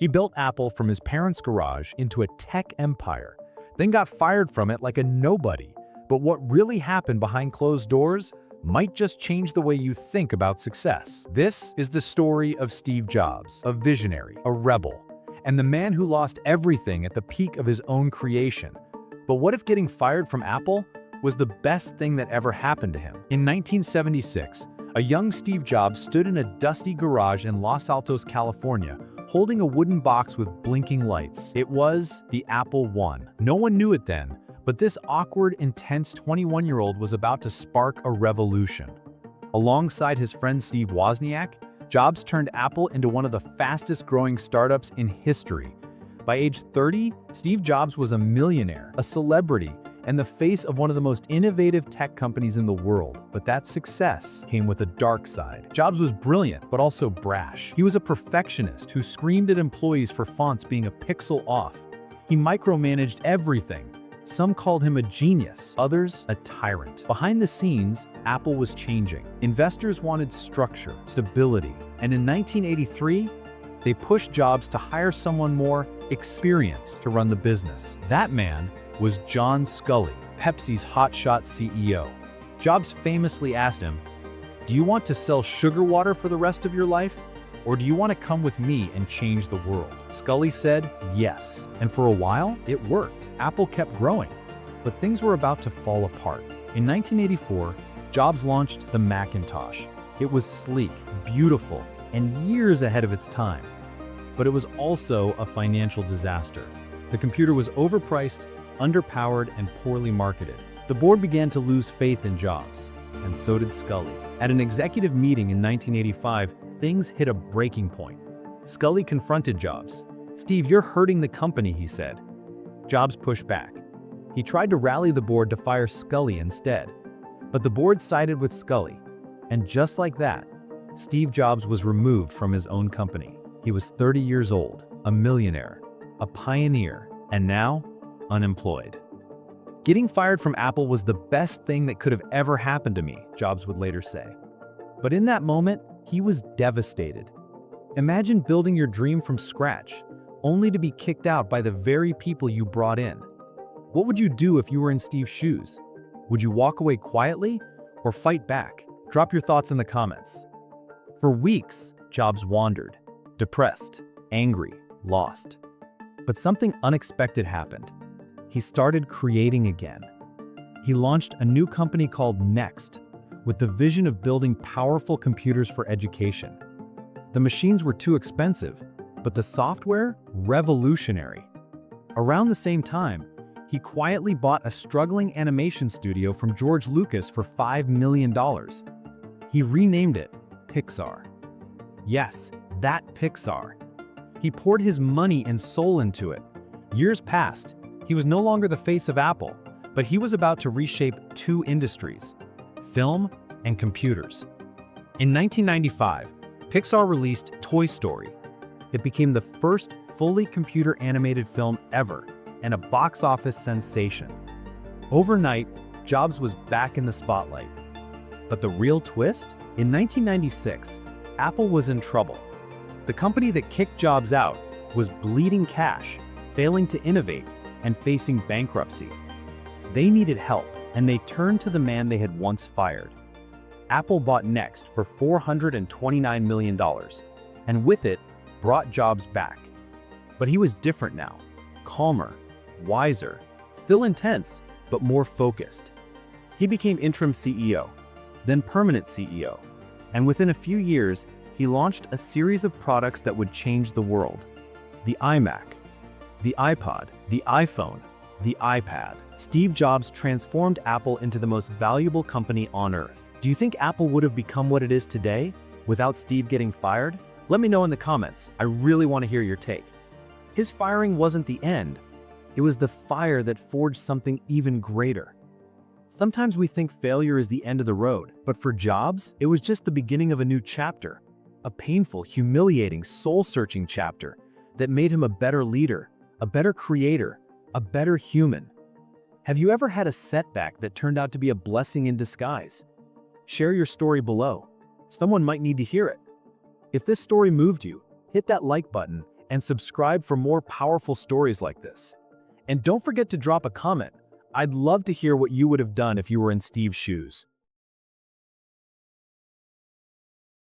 He built Apple from his parents' garage into a tech empire, then got fired from it like a nobody. But what really happened behind closed doors might just change the way you think about success. This is the story of Steve Jobs, a visionary, a rebel, and the man who lost everything at the peak of his own creation. But what if getting fired from Apple was the best thing that ever happened to him? In 1976, a young Steve Jobs stood in a dusty garage in Los Altos, California, holding a wooden box with blinking lights. It was the Apple I. No one knew it then, but this awkward, intense 21-year-old was about to spark a revolution. Alongside his friend Steve Wozniak, Jobs turned Apple into one of the fastest-growing startups in history. By age 30, Steve Jobs was a millionaire, a celebrity, and the face of one of the most innovative tech companies in the world. But that success came with a dark side. Jobs was brilliant, but also brash. He was a perfectionist who screamed at employees for fonts being a pixel off. He micromanaged everything. Some called him a genius, others a tyrant. Behind the scenes, Apple was changing. Investors wanted structure, stability, and in 1983, they pushed Jobs to hire someone more experienced to run the business. That man was John Sculley, Pepsi's hotshot CEO. Jobs famously asked him, "Do you want to sell sugar water for the rest of your life? Or do you want to come with me and change the world?" Sculley said yes, and for a while, it worked. Apple kept growing, but things were about to fall apart. In 1984, Jobs launched the Macintosh. It was sleek, beautiful, and years ahead of its time. But it was also a financial disaster. The computer was overpriced, underpowered, and poorly marketed. The board began to lose faith in Jobs, and so did Sculley. At an executive meeting in 1985, things hit a breaking point. Sculley confronted Jobs. "Steve, you're hurting the company," he said. Jobs pushed back. He tried to rally the board to fire Sculley instead. But the board sided with Sculley, and just like that, Steve Jobs was removed from his own company. He was 30 years old, a millionaire, a pioneer, and now unemployed. "Getting fired from Apple was the best thing that could have ever happened to me," Jobs would later say. But in that moment, he was devastated. Imagine building your dream from scratch, only to be kicked out by the very people you brought in. What would you do if you were in Steve's shoes? Would you walk away quietly or fight back? Drop your thoughts in the comments. For weeks, Jobs wandered, depressed, angry, lost. But something unexpected happened. He started creating again. He launched a new company called Next, with the vision of building powerful computers for education. The machines were too expensive, but the software, revolutionary. Around the same time, he quietly bought a struggling animation studio from George Lucas for $5 million. He renamed it Pixar. Yes, that Pixar. He poured his money and soul into it. Years passed. He was no longer the face of Apple, but he was about to reshape two industries: film and computers. In 1995, Pixar released Toy Story. It became the first fully computer-animated film ever and a box office sensation. Overnight, Jobs was back in the spotlight. But the real twist? In 1996, Apple was in trouble. The company that kicked Jobs out was bleeding cash, failing to innovate, and facing bankruptcy. They needed help, and they turned to the man they had once fired. Apple bought Next for $429 million, and with it, brought Jobs back. But he was different now, calmer, wiser, still intense, but more focused. He became interim CEO, then permanent CEO, and within a few years, he launched a series of products that would change the world: the iMac, the iPod, the iPhone, the iPad. Steve Jobs transformed Apple into the most valuable company on earth. Do you think Apple would have become what it is today without Steve getting fired? Let me know in the comments. I really want to hear your take. His firing wasn't the end. It was the fire that forged something even greater. Sometimes we think failure is the end of the road, but for Jobs, it was just the beginning of a new chapter. A painful, humiliating, soul-searching chapter that made him a better leader, a better creator, a better human. Have you ever had a setback that turned out to be a blessing in disguise? Share your story below. Someone might need to hear it. If this story moved you, hit that like button and subscribe for more powerful stories like this. And don't forget to drop a comment. I'd love to hear what you would have done if you were in Steve's shoes.